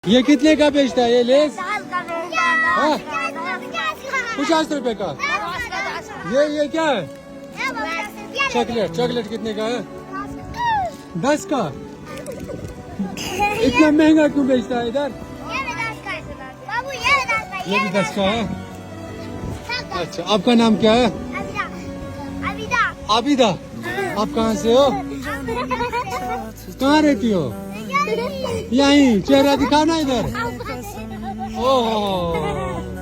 ये कितने का बेचता है ये लेस? 50 रुपए का। ये क्या है? चॉकलेट कितने का है? 10 का। इतना महंगा क्यों बेचता है इधर? ये भी 10 का है। अच्छा, आपका नाम क्या है? आबिदा। आप कहाँ से हो? कहाँ रहती हो? यहीं। चेहरा दिखाओ ना इधर। ओह